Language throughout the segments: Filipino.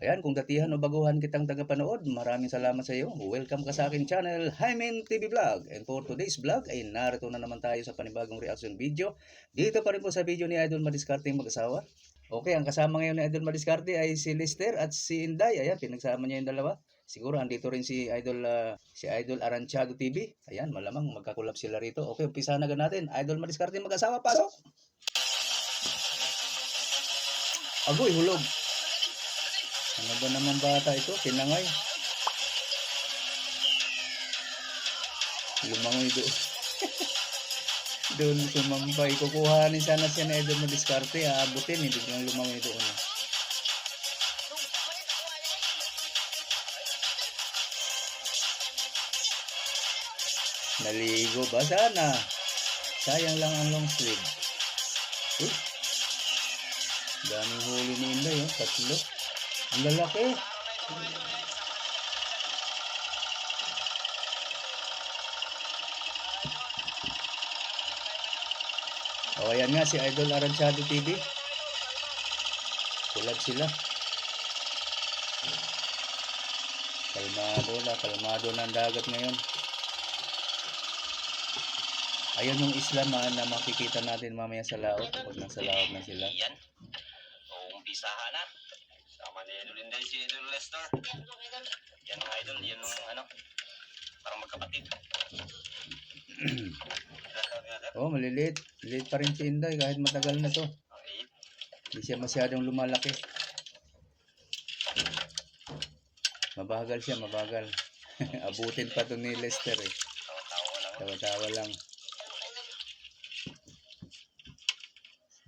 Ayan, kung datihan o baguhan kitang tagapanood, maraming salamat sa iyo. Welcome ka sa aking channel, Hymen TV Vlog. And for today's vlog ay narito na naman tayo sa panibagong reaction video. Dito pa rin po sa video ni Idol Madiscardeng mag-asawa. Okay, ang kasama ngayon ni Idol Madiscarte ay si Lester at si Inday. Ayan, pinagsama niya yung dalawa. Siguro andito rin si Idol Aranciado TV. Ayan, malamang magkakulab sila rito. Okay, umpisa na natin. Idol Madiscarte mag-asawa, pasok! Agoy, hulog. Ano ba naman bata ito? Tinangay. Lumangoy doon. Doon sumampay. Kukuhanin sana siya na Idol Madiscarte. Aabutin. Hindi biglang lumangoy doon. Naligo ba? Sana. Sayang lang ang long sleeve. Uy. Daming huli ni Inday. Oh. Tatlo. Ang lalaki. O ayan nga si Idol Aranciado TV. Kulab sila. Kalmado na ang dagat ngayon. Ayun yung isla na makikita natin mamaya sa laot. Pag nasa laot na sila. Yan. O umpisahan na. Sama ni Idol Inday si Idol Lester. Yan mga idol, yan yung ano. Parang magkapatid. Oh, maliliit. Liit pa rin si Inday kahit matagal na to. Hindi siya masyadong lumalaki. Mabagal siya, mabagal. Abutin pa to ni Lester eh. Tawa-tawa lang.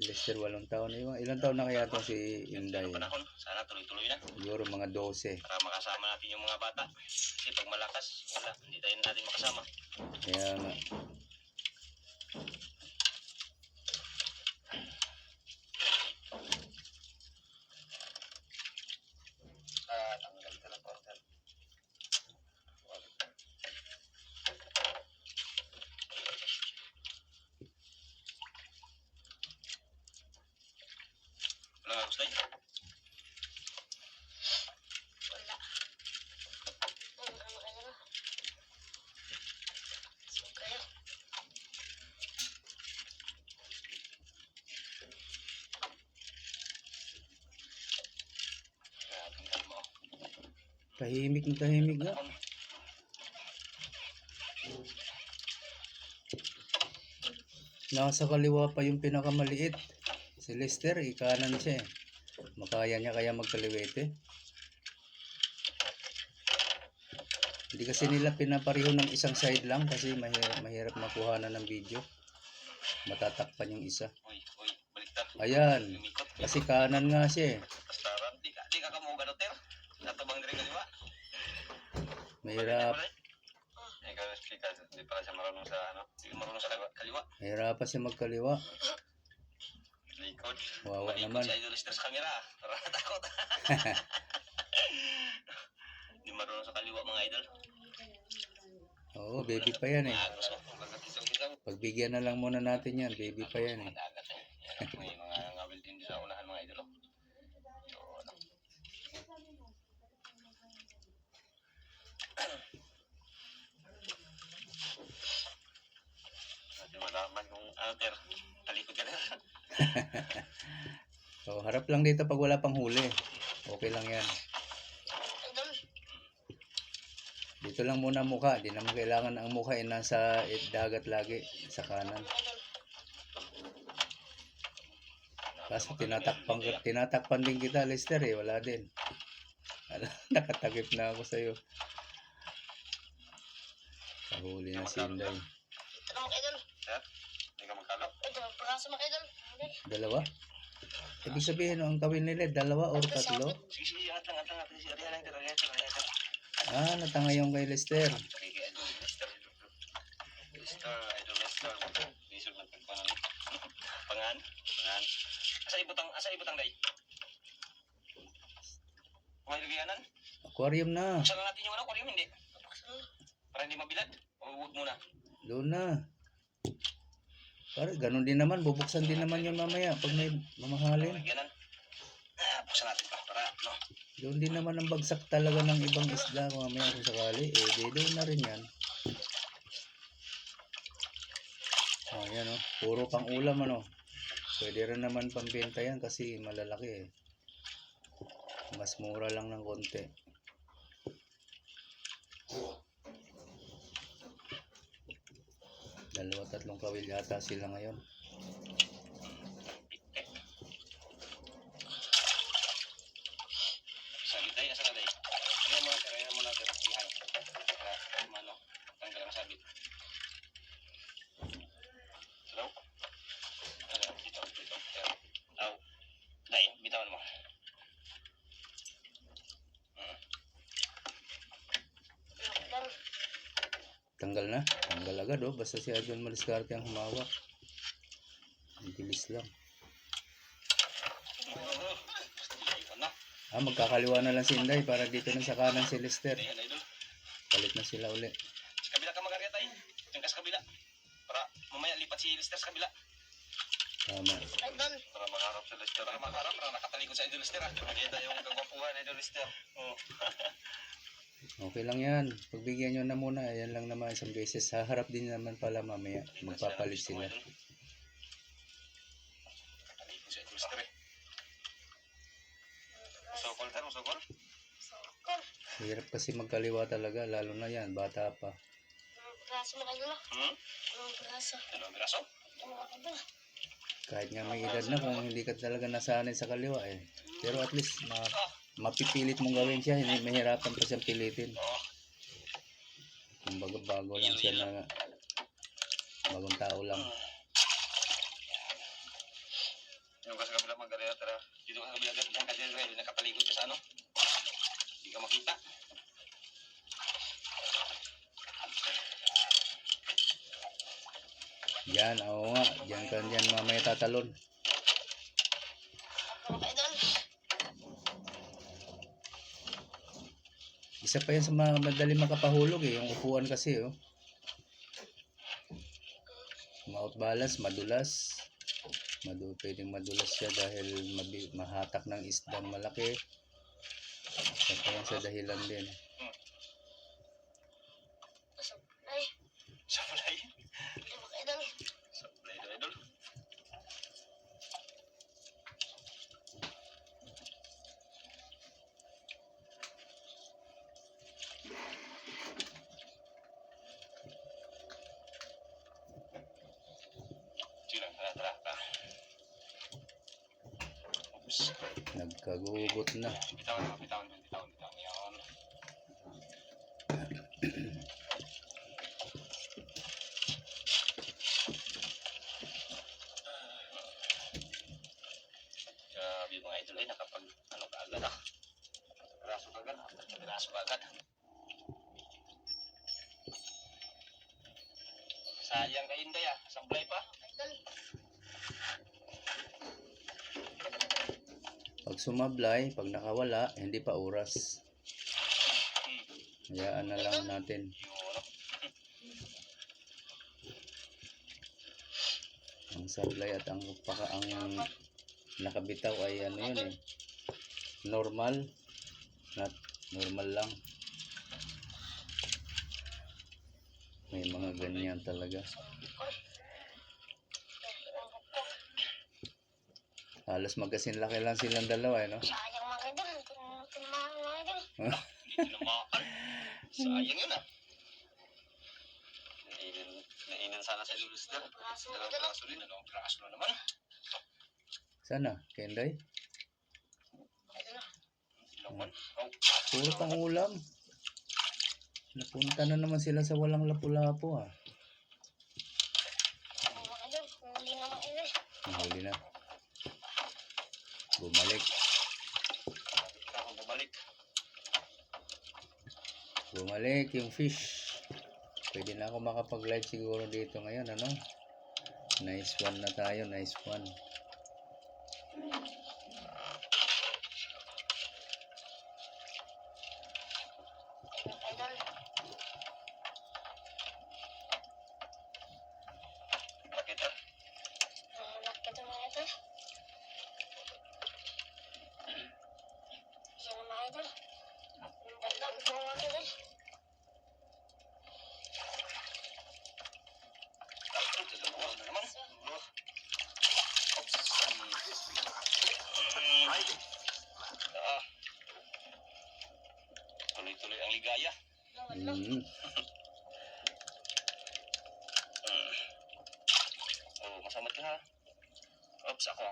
Lester 8 taon na. Ilang taon na kaya to si Inday? Sana tuloy-tuloy na. Siguro mga 12. Para makasama natin yung mga bata. Kasi pag malakas, wala. Hindi tayo natin makasama. Kaya nga. Tanggal ka ng portal. Wala nga gusto niya? Wala. Kayo. Tahimik na tahimik nga. Nasa kaliwa pa yung pinakamaliit. Si Lester, ikanan siya eh. Makaya niya kaya magkaliwete. Hindi kasi nila pinapareho ng isang side lang kasi mahirap makuha na ng video. Matatakpan yung isa. Uy, baliktad. Ayan. Kasi kanan nga siya eh. Pastaran, di ka kamuga no, Ter? Natabang din ka, di ba? Mahirap. Ikaw explica, hindi pala siya marunong sa ano, hindi marunong sa kaliwa. Mahirap pa siya magkaliwa. Likod. Wawa Malikod naman. si Idol Lester sa camera. Para natakot. Hindi marunong sa kaliwa mga idol. Oo, baby pa yan eh. Agos mo. Isang-isang. Pagbigyan na lang muna natin yan. Baby pa yan eh. Madagat eh. Yan, may mga ngawil din sa unahan mga idol. So, ano. Natin malaman kung ano, Ter. Talikod ka na. So, harap lang dito pag wala pang huli. Okay lang yan. Dito lang muna mukha. Di naman kailangan ang mukha ay nasa dagat lagi. Sa kanan. Kaso tinatakpan din kita, Lester eh. Wala din. Nakatagip na ako sa'yo. Kahuli na si Inday. Ito naman idol. Ter, hindi ka magkalo. Ito, pagkaso mga idol. Dalawa? Ibig sabihin, ang kawin nila, dalawa or tatlo? Sige, sige, atang si Ariana yung Ter. Ah, natanga yung kay Lester. Idol Lester. Isog na pagpanan. Pangan. Asa ibutang day? Kumain lagayanan? Aquarium na. Buksan lang natin yung ano, aquarium hindi. Para hindi mabilad. Pag-uwag muna. Doon na. Pare, ganun din naman. Bubuksan din naman yun mamaya pag may mamahalin. Lagayanan. Buksan natin pa para, no? Doon din naman ang bagsak talaga ng ibang isda kung mamaya kung sakali. Eh, di doon na rin yan. Oh, yan oh. Puro pang ulam ano. Pwede rin naman pambenta yan kasi malalaki eh. Mas mura lang ng konti. Dalawa, tatlong kawil yata sila ngayon. Sabit tayo, asa ka tayo? Ayan mo natin, ayan mo natin. Ihay. Para, ano, tanggal ang sabit. Hello? Hello, dito, dito. Aw. Dahil, bitawan mo. Idol. Tanggal na. Tanggal agad oh. Basta si Idol Madiskarte ang humawak. Ang bilis lang. Ikaw na. Magkakaliwa na lang si Inday para dito na sa kanan si Lester. Ayan, idol. Palit na sila uli. Sa kabila ka mag-area tayo. Diyan ka sa kabila. Para mamaya lipat si Lester sa kabila. Tama. Idol. Para makaharap sa Lester. Para makaharap, para nakatalikod sa Idol Lester. Nakita yung kagwapuhan Idol Lester. Oh. Okay lang yan. Pagbigyan nyo na muna. Ayan lang naman isang beses. Haharap din naman pala mamaya. Magpapalit sila. Nakatalikod sa Idol Lester eh. Musokol tayo, musokol. Sokol. Hirap kasi magkaliwa talaga. Lalo na yan. Bata pa. Dalawang piraso mga idol. Dalawang piraso. Dalawang piraso. Ito mga idol. Kahit nga may edad na kung hindi ka talaga nasanay sa kaliwa eh. Pero at least mapipilit mong gawin siya. Hindi mahirapan pa siyang pilitin. Oo. Kumbaga bago lang siya na bagong tao lang. Yung ka sa kabila mag-area, tara. Dito ka sa kabila, diyan ka dyan, nakatalikod ka sa ano. Hindi ka makita. Yan, oo nga. Diyan ka dyan mamaya tatalon. Mga idol. Isa pa yan sa mga madali makapahulog eh. Yung upuan kasi oh. Ma-out balance, madulas. Pwedeng madulas siya dahil mahatak ng isdang malaki. Isa pa yan sa dahilan din. Supply. Supply. Ito mga idol. Supply na idol. Sige lang, tara, tara, tara. Oops. Nagkagugot na. Bitawan mo, bitawan, bitawan, bitawan. Yan. Grabe mga idol ay nakapag ano ka agad ah. Piraso ka agad, piraso ka agad. Sayang kay Inday ah, sablay pa. Idol. Pag sumablay, pag nakawala, hindi pa oras. Hayaan na lang natin. Yun. Ang sablay at ang nakabitaw ay ano yun eh. Normal. Not normal lang. May mga ganyan talaga. Halos magkasin laki lang silang dalawa eh, no? Sayang mga idol. Tinamahan mga idol. Tinamaan. Sayang yun ah. Nainan sana sa Ilustr. Dalawang piraso din, dalawang piraso na naman. Sana, Kenday? Idol. Laman. Oh. Puro pang ulam. Napunta na naman sila sa walang lapu-lapu ah. Mga idol. Huli na mga idol. Nahuli na. Bumalik. Ako bumalik. Bumalik yung fish. Pwede na ako makapag-live siguro dito ngayon, ano? Nice one na tayo, nice one. Idol. Bakit ah? Laki ito mga idol. Yan ang mga idol. Dagdag mo mga idol. Dalawa na naman. Oops. Ah. Tuloy-tuloy ang ligaya. Lawan lang. Oh, masamad ka ha. Oops, ako.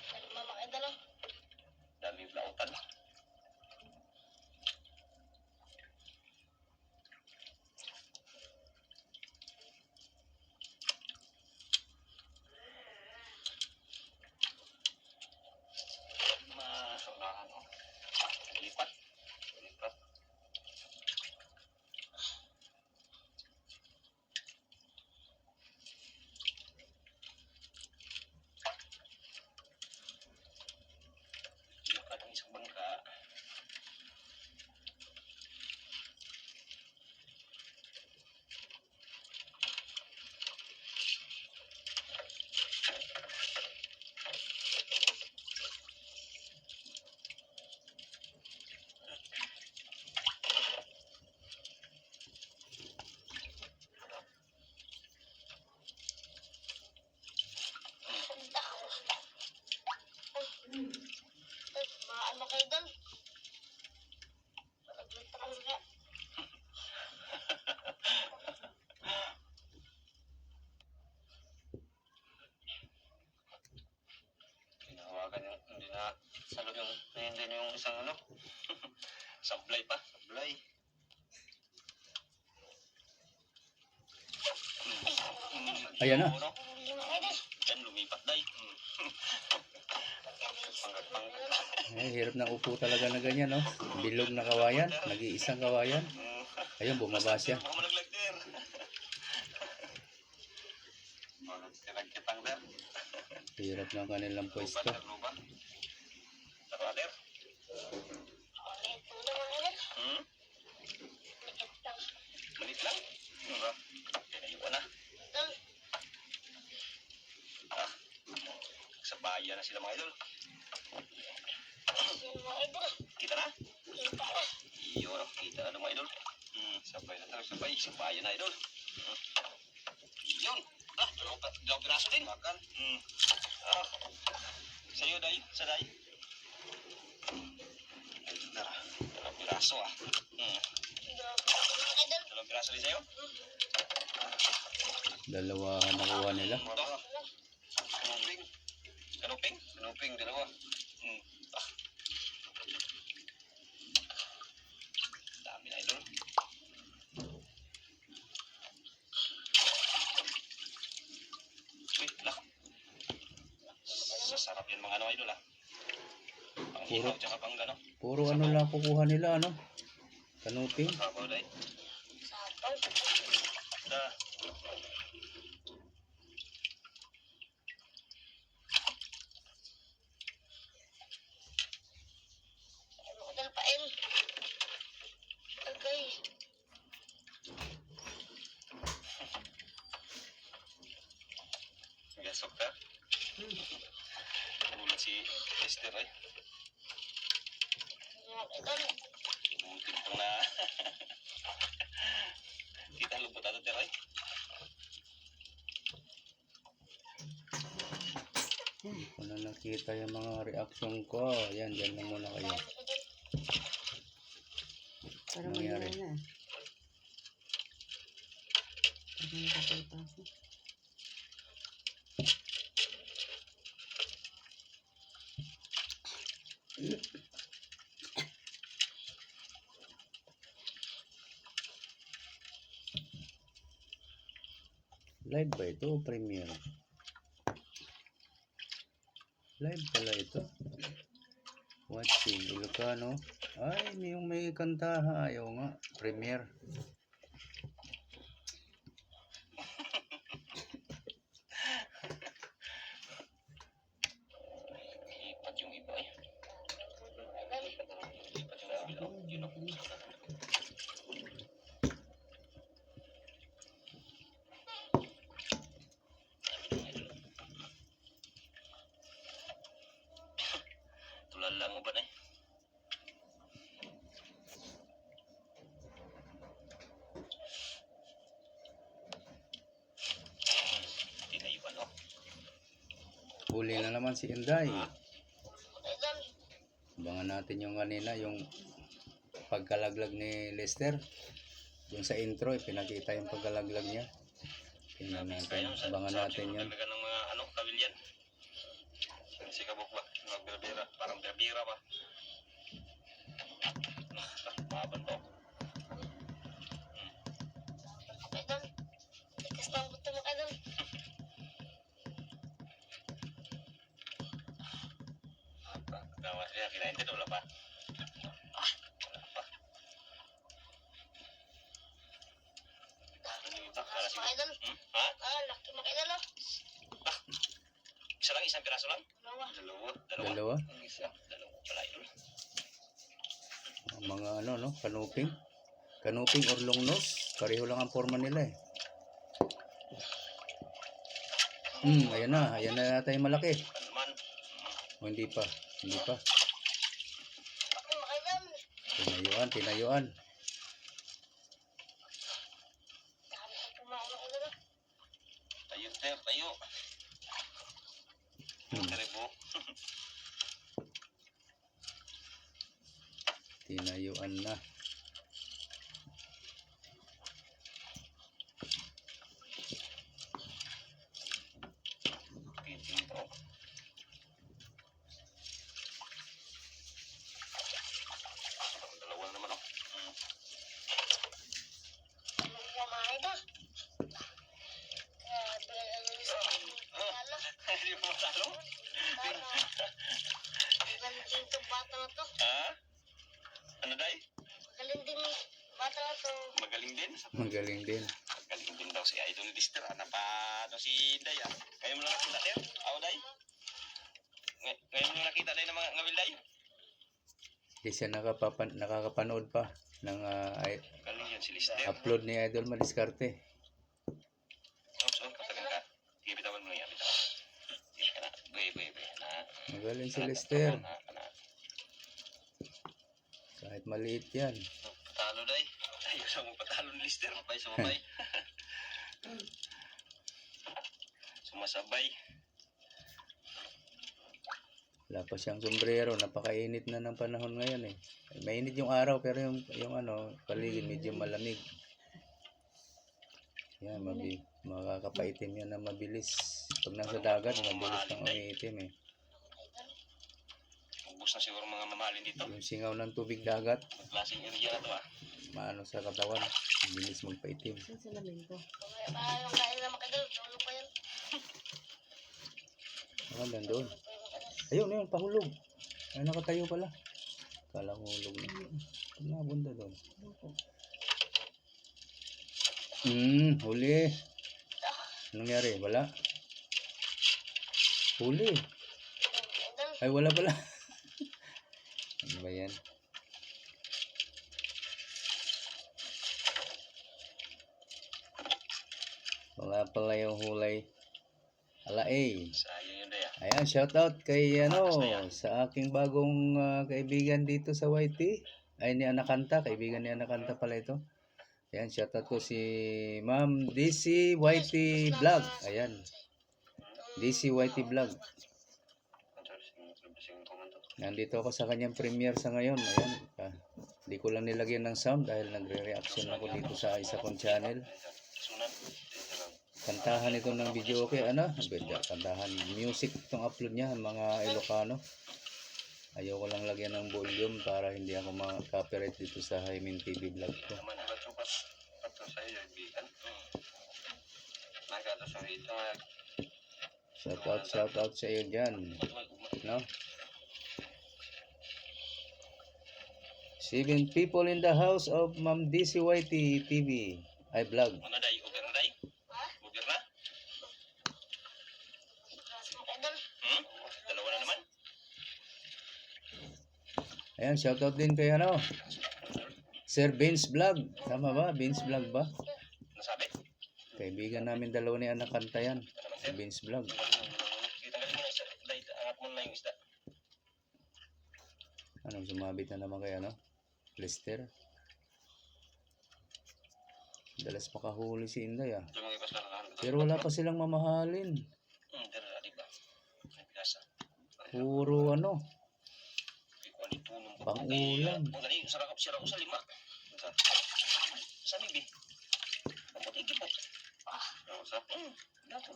Kalma mga idol. Daming lautan. Masulahan oh. Lipat. Lipat. Lipat ang isang bangka. Ganda ako. Maan mga idol. Malaglag ka nga. Hinahawakan yung, hindi na salo yung, hindi na yung isang ano. Sablay pa. Sablay. Ayan na. Ano? Huli mga idol. Yan, lumipat day. Ay, hirap na upo talaga na ganyan, no? Bilog na kawayan, nag-iisang kawayan. Ayun, bumaba siya. Baka malaglag der. Malaglag kitang der. Hirap ng kanilang pwesto. Lupa. Tara der. Ulit ulo mga idol. Likit lang. Malit lang. Diba? Ayun na. Idol. Ah. Sa bayan na sila mga idol. Yun mga idol. Kita na? Kita na. Iyo, kita na mga idol. Sabay na tayo, sabay. Sa bayan na idol. Yun. Ah, dalawang piraso din. Makan. Ah. Sa'yo, day. Sa day. Dalawang piraso ah. Mga idol. Dalawang piraso din sa'yo. Dalawahan nakuha nila. Kanuping. Kanuping? Kanuping, dalawa. Ah. Dami na idol. Wait, lah. Sasarap yan mga ano idol ah. Pang hihaw tsaka pang gano. Puro ano lang kukuha nila, ano? Kanuping. Sabaw day. Sapaw. Da. Mga idol pain. Okay. Gasok ka. Nagulat si Esther ay. Mga idol. Buti pang na. Kita lupot ato teray. Kung na nakita yung mga reaction ko, yan, dyan lang muna kayo. Para Nangyari. mangyari na. Para nakapalpas na. Live ba ito o premiere? Live pala ito. Watching Ilocano. Ay, yung may kantaha. Ayaw nga. Premiere. Lipat yung iba eh. Lipat yung Yun ako. Tulala mo ba na eh? Tinayuan oh. Huli na naman si Inday. Idol. Abangan natin yung kanina, yung pagkalaglag ni Lester. Yung sa intro, pinakita yung pagkalaglag niya. Tingnan natin, abangan natin yun. Talaga ng mga ano, kabilyan. Si kabuk ba? Mga bira-bira. Parang bira-bira ba? Maban to. Idol. Tikas ng buto mo, idol. Tawa siya, kinain din wala pa. Wala pa. Ano yung itak? Para Mga siguro. idol. Ha? Laki mga idol, oh. Isa lang, isang piraso lang? Dalawa. Dalawa. Dalawa. Ang isa. Dalawa pala idol. Ang mga ano, no? Kanuping. Kanuping or long nose. Pareho lang ang forma nila eh. Ayan na. Ayan na yata yung malaki. Kanuman. O, hindi pa. Hindi pa. Laki mga idol. Tinayuan, tinayuan. Dami ang kumain ng idol, oh. Tayo, ter, tayo. Karibo. Tinayuan na. Kiting to. Dalawa na naman oh. Ano yung mga idol? Grabe, ano yung sa talo. Hindi mo matalo? Talo. Magaling din itong bata na to. Ha? Ano day? Magaling din yung bata na to. Magaling din? Magaling din. Magaling din daw si Idol Lister. Ano pa si Day ah? Ngayon mo lang nakita Ter? Ako Day? Ngayon mo lang nakita Day ng mga ngawil Day? Hindi siya nakakapanood pa ng Galing yan si Lister. upload ni Idol Madiskarte. Oops, oh, patagal ka. Sige, bitawan mo yan, bitawan. Sige ka na. Buhay. Na. Magaling si Lester. Na. Kahit maliit yan. Patalo Day. Ayos mo patalo ni Lister. Sumabay. Sumasabay. Wala pa siyang sombrero. Napakainit na ng panahon ngayon eh. Mainit yung araw pero yung ano, paligid medyo malamig. Yan, makakapaitim yan na mabilis. Pag nasa dagat, mabilis kang umiitim eh. Ubus na siguro mga mamahalin dito. Yung singaw ng tubig dagat, Klaseng area na to ah. maano sa katawan, mabilis magpaitim. Saan sa lamin ko? Yung kain na mga idol. Tulo pa yan. Ano doon? Ayun, ayun, pahulog. Ay, nakatayo pala. Kala ko hulog na. Nabunda doon. Huli. Anong nangyari? Wala? Huli. Idol. Ay, wala pala. Ano ba yan? Wala pala yung hulay. Alaay. Sayang yun Day ah. Ayan, shoutout kay sa aking bagong kaibigan dito sa YT. Ay, ni Anakanta. Kaibigan ni Anakanta pala ito. Ayan, shoutout ko si Ma'am DC YT Vlog. Ayan, DC YT Vlog. Nandito ako sa kanyang premiere sa ngayon. Ayan, hindi ko lang nilagyan ng sound dahil nagre-reaction ako dito sa isa kong channel. Sunod. Kantahan ito ng video okay, ano? Beda, kantahan. Music itong upload niya, mga Ilocano. Ayoko lang lagyan ng volume para hindi ako ma-copyright dito sa Hymen TV vlog ko. Naman iba to pato sa iyo bigan. Nagado sa rito. Shoutout sa iyo dyan. No? 7 people in the house of Ma'am DCYT TV. Ay vlog. Ano Day? Ugar na Day? Ugar na? Mga idol. Dalawa na naman? Ayan, shoutout din kay ano, Sir Vince Vlog. Tama ba? Vince Vlog ba? Nasabi? Kaibigan namin dalawa ni anak kanta yan. Si Vince Vlog. Tanggalin mo na isa. Dahil angat mo na yung isda. Anong sumabit na naman kay ano? Lester. Dalas makahuli si Inday ah. Lumangipas na lang. Pero wala pa silang mamahalin. Pero di ba? May pinasa. Puro ano, Ikuha ni Tunong. pang-ulam. Kung gani, sarap sira ko sa lima. Sa bibi. Ang puti gipot. Ano sa? Dato.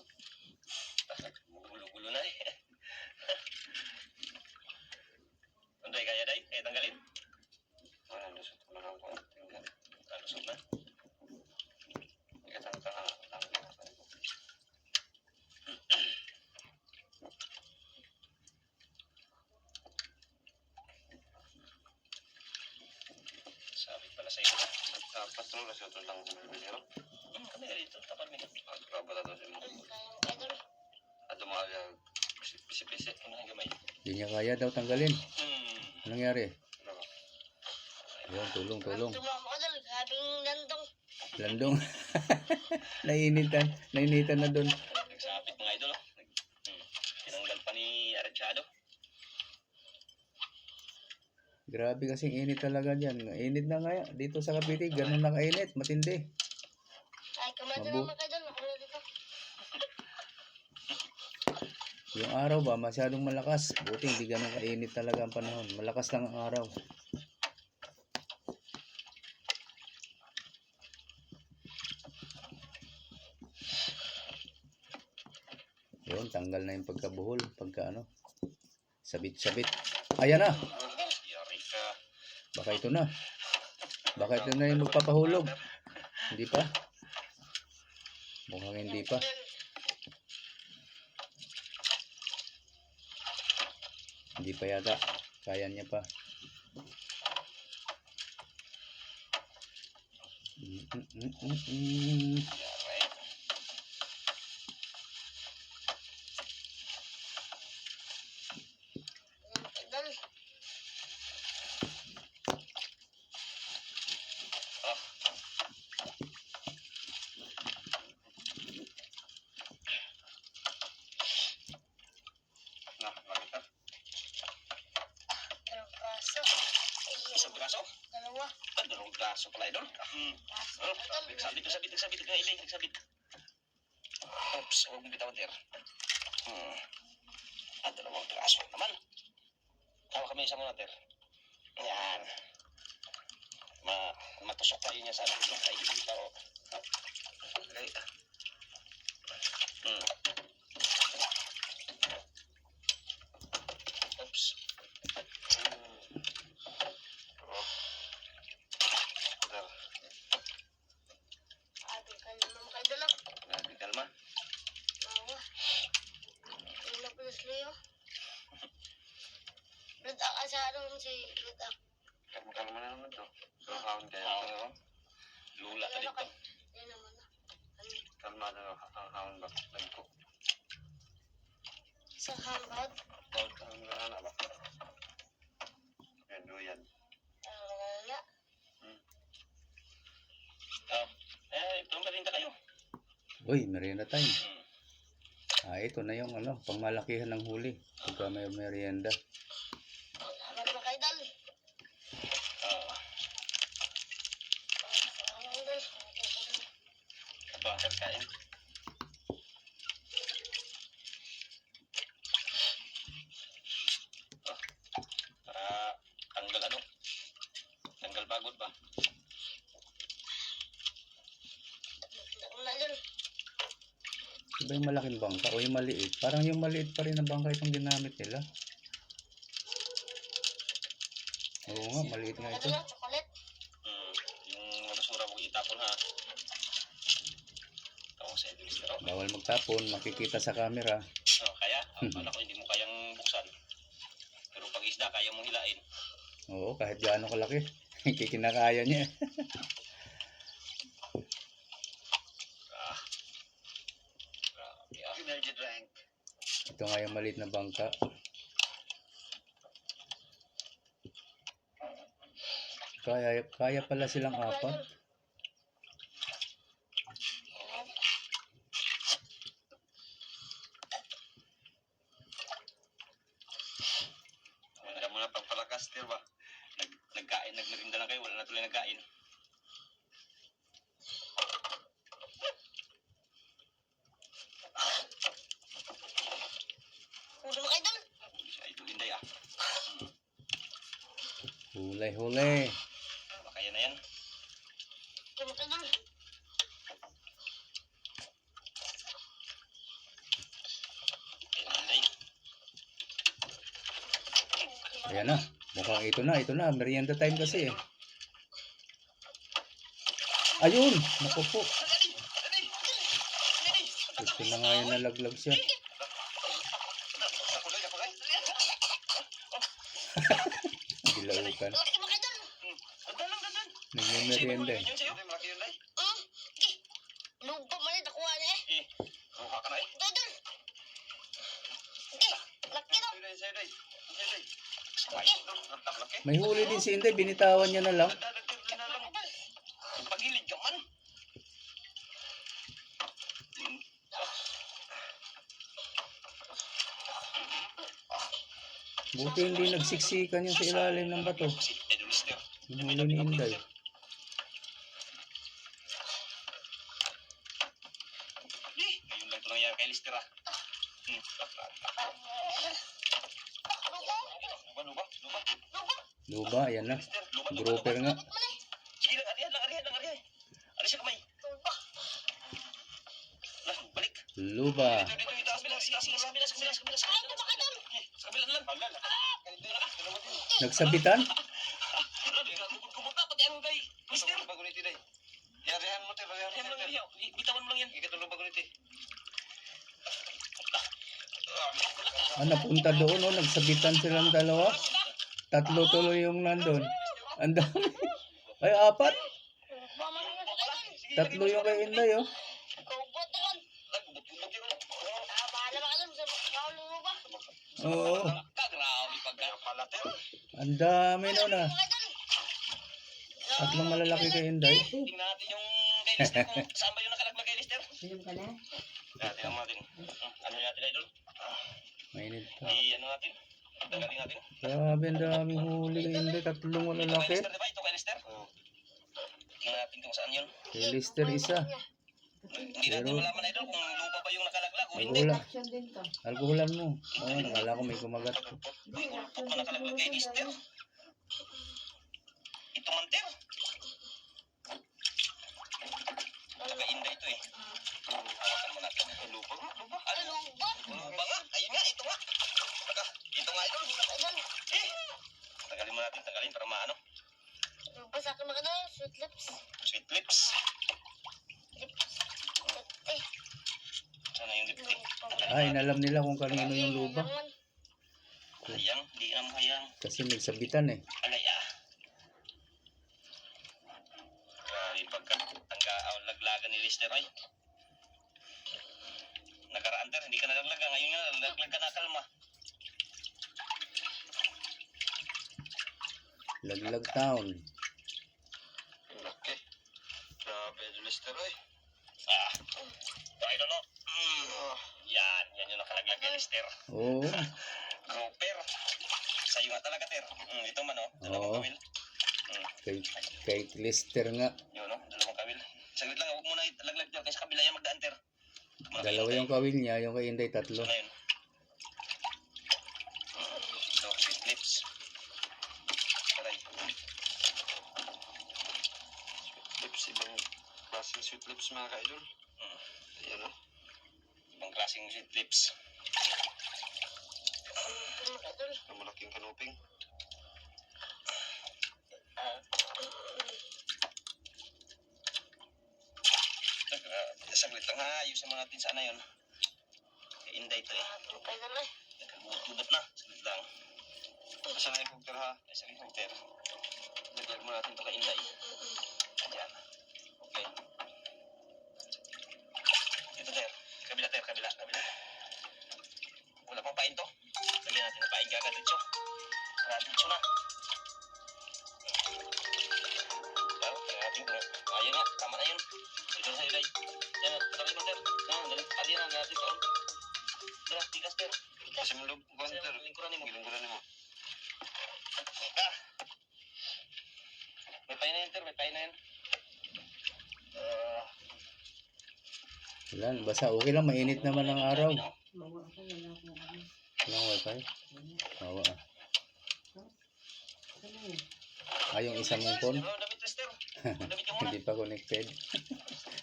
Gulo-gulo na eh. Anday kaya day? Kaya tanggalin? Wala, lusot ko na lang po. Lusot na. Tanga-tanga. Sabi pala sa'yo. Patrol na siya ito lang sa Bilbilo. Ano yan ito? Tapal mo ito. Kapag ito siya mo. Idol. At dumaga. Pisi-pisi. Ano ang gamay? Hindi niya kaya daw tanggalin. Anong nangyari? Ayun, tulong. Tumama ko dal. Grabing landong. Landong. Nainitan na doon. Nagsapit mga idol. Tinanggal pa ni Arachado. Grabe kasing init talaga dyan. Init na nga dito sa Cavite. Ganun na kainit. Matindi. Ay, kamado Mabu- naman kayo dal. Ako na dito. Yung araw ba masyadong malakas. Buti hindi ganun kainit talaga ang panahon. Malakas lang ang araw. Yun, tanggal na yung pagkabuhol. Pagka ano. Sabit-sabit. Ayan na. Yari ka. Baka ito na. Baka ito na yung magpapahulog. Hindi pa. Mukhang hindi pa. Hindi pa yata. Kaya niya pa. Yari. Dal. Nakita. Dalawang braso. Isang braso? Dalawa. Dalawang braso pala idol. Nagsabit. Nagsabit ka iling. Nagsabit. Oops. Huwag mong bitawan, Ter. At dalawang braso naman. Tawa kami isa muna, Ter. Yan. Matusok tayo niya sa alam. Kaya dito. Okay. Oops. Abi ka naman kayo dal. Grabe, kalma. Bawa. Hindi na po Leo. Ludak ka sa ano si Ludak. Kalma na naman to. So, haon kayo. Lula ka dito. Yan naman na. Kalma na haon ba? Lagko. Sa hambad. Bawal ka ng gana ba? Yan, doyan. Wala. Pumarinda kayo. Uy, merienda time. Ito na yung ano, pangmalakihan ng huli. Pagka may merienda. Salamat na kayo dal. Salamat dal. Bakit kain? Para tanggal ano? Tanggal pagod ba? Wala dal. Iba yung malaking bangka o yung maliit. Parang yung maliit pa rin na bangka itong ginamit nila. Oo nga, maliit nga ito. Ano lang, chocolate. Yung basura mo itapon ha. Tawag sa Edwin Stero. Bawal magtapon, makikita sa camera. Kaya? Akala ko hindi mo kayang buksan. Pero pag isda, kaya mong hilain. Oo, kahit gaano kalaki. Kikinakaya niya. Energy drink. Ito nga yung maliit na bangka. Kaya pala silang apat. Wala mo na pagpalakas, Ter ba? Nagkain, nagmerinda lang kayo, wala na tuloy nagkain. Ulo mo kayo doon. Si Idol Inday ah. Huli. Baka yan na yan. Ulo mo kayo doon. Idol Inday. Ayan na. Mukhang ito na. Merienda time kasi eh. Ayun! Naku po. Gusto na nga yung nalaglag siya. Ako day. Dilaukan. Laki mo kayo doon. Dandan. Nagmimerienda eh. Yun sa'yo. Malaki yun, Day. Lupa man eh, nakuha niya eh. Kuha ka na eh. Doon doon. Laki daw. Sa'yo, Day. Ay, Idol. Laki. May huli din si Inday. Binitawan niya na lang. Dadagdag na lang. Pagilid ka man. Buti hindi nagsiksikan yung sa ilalim ng bato. Si Idol Lister. Yung huli ni Inday. Ngayon lang ito nangyari kay Lister ah. Luba. Luba, ayan na. Lister, luba. Grouper nga. Sige lang, arihan. Alis siya kamay. Lah, balik. Luba. Dito, itaas, bilas. Ay, lupa ka doon. Sa kabila na lang. Nagsabitan? Kumunta, pati ano kay Lister. Baguniti, Day. Arihan mo, Ter. Bitawan mo lang yan. Ikatulong baguniti. Napunta doon, oh. Nagsabitan silang dalawa. Tatlo tuloy yung nandun. Ang dami. Ay, apat. Lupa man yun sa kayo doon. Tatlo yung kay Inday, oh. Kubot na yun. Bahala ba ka doon sa bawal ng lupa? Oo. Kagrabe pagka. Pala, Ter. Ang dami nun, ah. Lupa kayo doon. Tatlong malalaki kay Inday. Tingnan natin yung kay Lister kung saan ba yung nakalaglag kay Lister. Inom ka na? Tingnan natin. Ano natin, Idol? Mainit pa. Ano natin? Tagalin natin. Grabe, ang daming huli kay Inday. Tatlong Ito kay malalaki. Lister, diba? Ito kay Lister? Oo. Tingnan natin kung saan yun. Kay Lister isa. Hindi natin malaman, Idol, kung lupa ba yung nakalaglag o hindi. Alkoholan. Action din to. Alkoholan mo. Oo, nakala ko may kumagat. Uy, ulpot na nakalaglag kay Lister. Ito man, Ter. Naka-inday ito eh. Hawakan mo natin. Lupa nga. Ano? Lupa nga. Ayun nga, ito nga. Ito nga, Idol. Tagalin mo natin, para maano. Lupa sa akin mga doon. Sweet lips. Sweet lips. Lips. Eh, Sana yung lipstick. Ay, inalam nila kung kanino yung luba. Hayang, di na mo hayang. Kasi nagsabitan eh. Alay ah. Grabe laglagan ni Lister ay. Nakaraan Ter, hindi ka nalaglaga. Ngayon nga, nalaglag ka na kalma. Laglag town. Okay. Grabe, Lister ay. I don't know. Yan yung nakalaglag kay Lister. Oo. Grouper. Sa'yo nga talaga, Ter. Ito man, oh. Oo. Dalawang kawil. Kay Lister nga. Yun, oh. Dalawang kawil. Saglit lang, huwag mo na italaglag dyan. Kasi sa kabila yan magdaan, Ter. Dalawa yung kawil niya, yung kay Inday tatlo. Ito na yun. Ito, sweet lips. Taray. Sweet lips, ibang klaseng sweet lips mga ka-idol. Ayan o. Ibang klaseng sweet lips. Ang malaking kanuping. Saglit lang ha, ayusin mo natin sana yun. Kay Inday ito eh. Nagkagubot na, saglit lang. Asa na yung pugter ha? Ay, saglit lang, Ter. Laglag mo natin ito kay Inday. Ayan. Okay. Ito, Ter. Kabila, Ter. Kabila. Wala pang pain to. Sabihin natin na pain ka agad dito. Para dito na. Sabi mo, Ter. Dali. Adi na, gati pa. Dala, tikas, Ter. Kasi mo loob ko, Ter. Lingkuran mo. Gilingkuran mo. May pain na yun, Ter. May pain na yun. Wala, basta okay lang, mainit naman ang araw. Bawa ako, wala akong ano. Walang wifi. Bawa ah. Ano yun? Ah, yung isang mong phone, Oh, damit, Ter. Damit ka muna. hindi pa connected.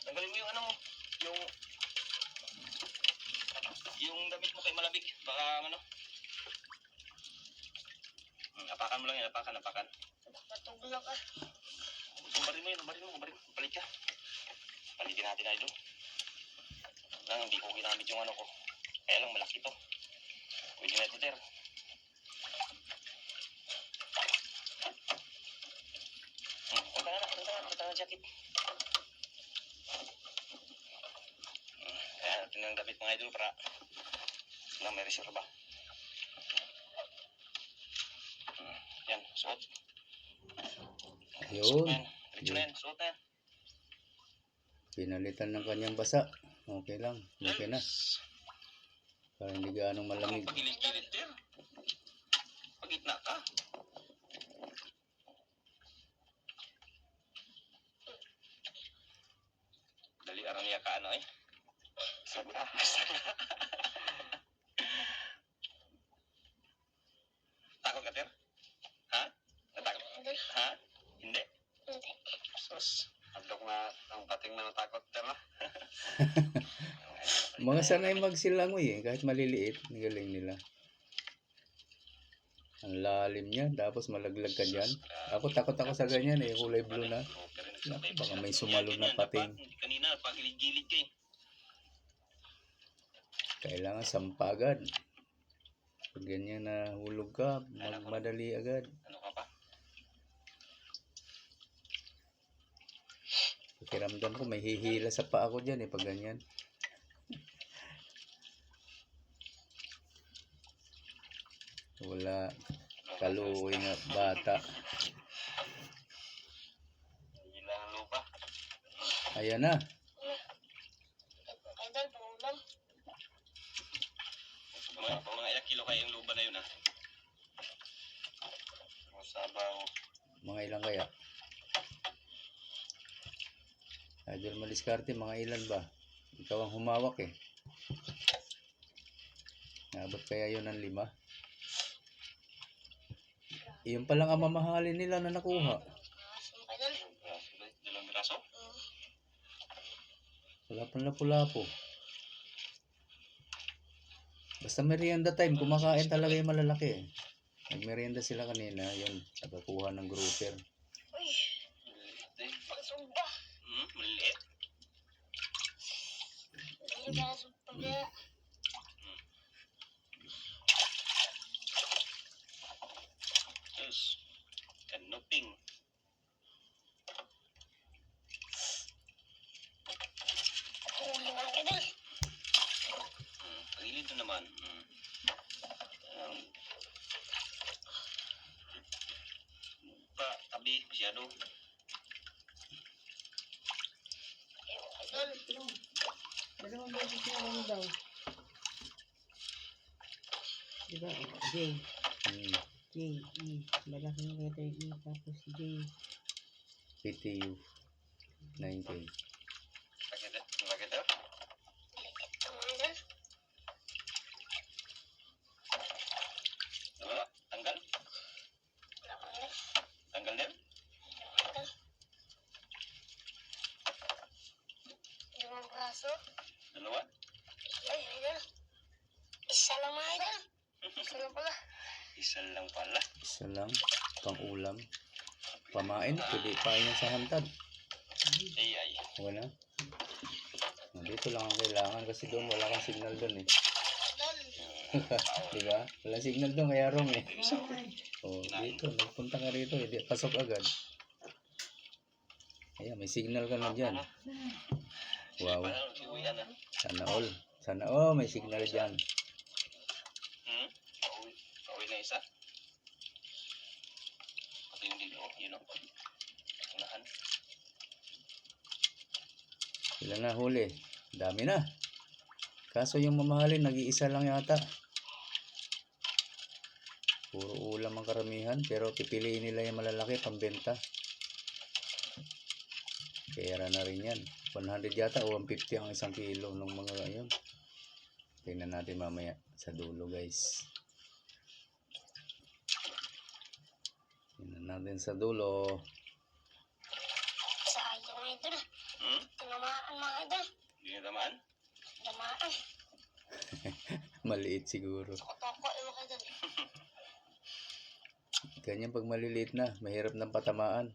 Tanggalin mo yung ano mo. Yung damit mo kay malamig. Baka ano. Apakan mo lang yan. Apakan. Matugla ka. Umbarin mo. Palit ka. Palitin natin na ito. Hindi ko ginamit yung ano ko. Kaya lang malaki to. Pwede na ito, Ter. Punta na jacket. Kaya natin ang damit mga idol para lang may reserva. Yan, suot. Yun, Yan, diretso na yan. Suot na yan. pinalitan ng kanyang basa. Okay lang, okay na. Para hindi gaanong malamig. Pagilid-gilid, Ter. Pagitna ka. Dali arang niya ka ano eh. Saga. Takot ka, Ter? Ha? Natakot? Hindi. Ha? Hindi? Hindi. Sus. Abdok na ang pating na natakot, Ter, na. Mga sanay magsilangoy eh, kahit maliliit, ang galing nila. Ang lalim niya, tapos malaglag ka dyan. Ako takot ako sa ganyan eh, kulay blue na. Baka may sumalon na pating. Kanina, pagilid-gilid ka eh. Kailangan sampagad. Pag ganyan na hulog ka, magmadali agad. Ano ka pa? Pakiramdam ko may hihila sa paa ko dyan eh, pag ganyan. Wala, kaluoy nga bata. Ilang lupa. Ayan na. Idol, pangulam. Mga ilang kilo kaya yung luba na yun ha? O sabaw. Mga ilang kaya? Idol Maliskarte, mga ilan ba? Ikaw ang humawak eh. Nabot kaya yun ng 5? Iyon pa lang ang mamahalin nila na nakuha. Asam ka, Idol. Dalawang piraso? Wala pang lapu-lapo. Basta merienda time, kumakain talaga yung malalaki eh. Nagmerienda sila kanina, yun, nakakuha ng grouper. Uy, Maliliit. pagsumba. Maliliit. Hindi ka sumpa kaya. Terus. Kanuping. Idol. Pagilid na naman. Tabi, masyado. Idol. Dalawang beses na ano daw. Diba? J. J. E. Malaki ng letter E. Tapos J. PTU 9K. Sakit ito? Ang idol. Wala. Tanggal? Wala ka, Idol. Tanggal din? Idol. Dalawang braso. Dalawa? Ay, Idol. Isa lang mga Idol. Isa lang pala. Isa lang pala. Isa lang, pang ulam. Pamain, pwede pain yan sa hantad. Ay. Wala. Dito lang ang kailangan kasi doon wala kang signal doon eh. Idol. Diba? Walang signal doon kaya wrong eh. Oh, dito, nagpunta ka rito, hindi pasok agad. Ayan, may signal ka na dyan. Wow, Parang siuwian na. sana all. Sana, oh, may signal dyan. Pauwi na isa. Pati yung dito, yun o. Unahan. Ilan na huli? Dami na. Kaso yung mamahalin, nag-iisa lang yata. Puro ulam ang karamihan, pero pipiliin nila yung malalaki pambenta. Pera na rin yan. 100 yata o 150 ang isang kilo ng mga yun. Tingnan natin mamaya sa dulo, guys. Tingnan natin sa dulo. Sayang idol. Hmm? Tinamaan mga idol. Hindi na tamaan? Tamaan. Maliit siguro. Toko yung mga idol. Ganyan pag maliliit na, mahirap ng patamaan.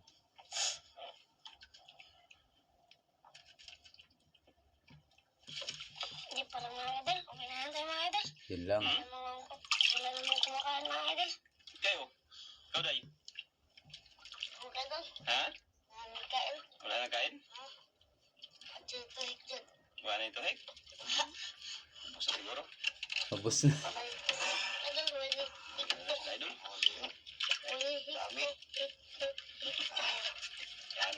Hindi pa lang mga idol. Okay na lang tayo mga idol. Yun lang. Wala namang kumakain mga idol. Kayo? Ikaw, Day? Okay idol. Ha? Namin kain. Wala na kain? At dyan tuhik dyan. Wala na ito, Hek? Basta siguro. Mabos na. Babay. Idol, wala. Basta, idol. Dami. Yan.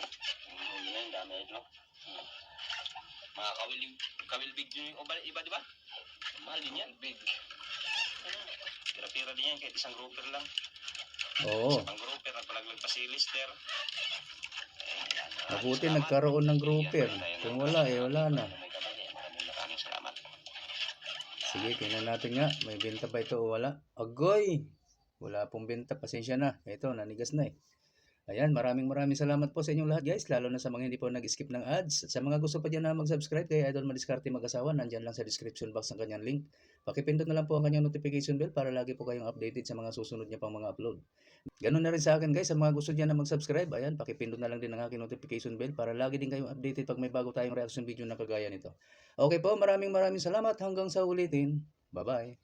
Huli na yung dami, idol. Mga kawilbig yun yung iba, di ba? Mahal din yan. Big. Pira-pira din yan, kahit isang grouper lang. Oo. Isang grouper, nagpalaglag pa si Lister. Mabuti nagkaroon ng grouper. Kung wala, wala na. Maraming salamat. Sige, tingnan natin nga. May benta ba ito o wala? Agoy! Wala pong benta. Pasensya na. Ito, nanigas na eh. Ayan, maraming salamat po sa inyong lahat, guys. Lalo na sa mga hindi po nag-skip ng ads. At sa mga gusto pa dyan na mag-subscribe kay Idol Madiskarte Mag-asawa, nandyan lang sa description box ang kanyang link. Pakipindot na lang po ang kanyang notification bell para lagi po kayong updated sa mga susunod niya pang mga upload. Ganun na rin sa akin, guys. Sa mga gusto dyan na mag-subscribe, ayan, pakipindot na lang din ang aking notification bell para lagi din kayong updated pag may bago tayong reaction video na kagaya nito. Okay po, maraming salamat. Hanggang sa ulitin. Bye-bye.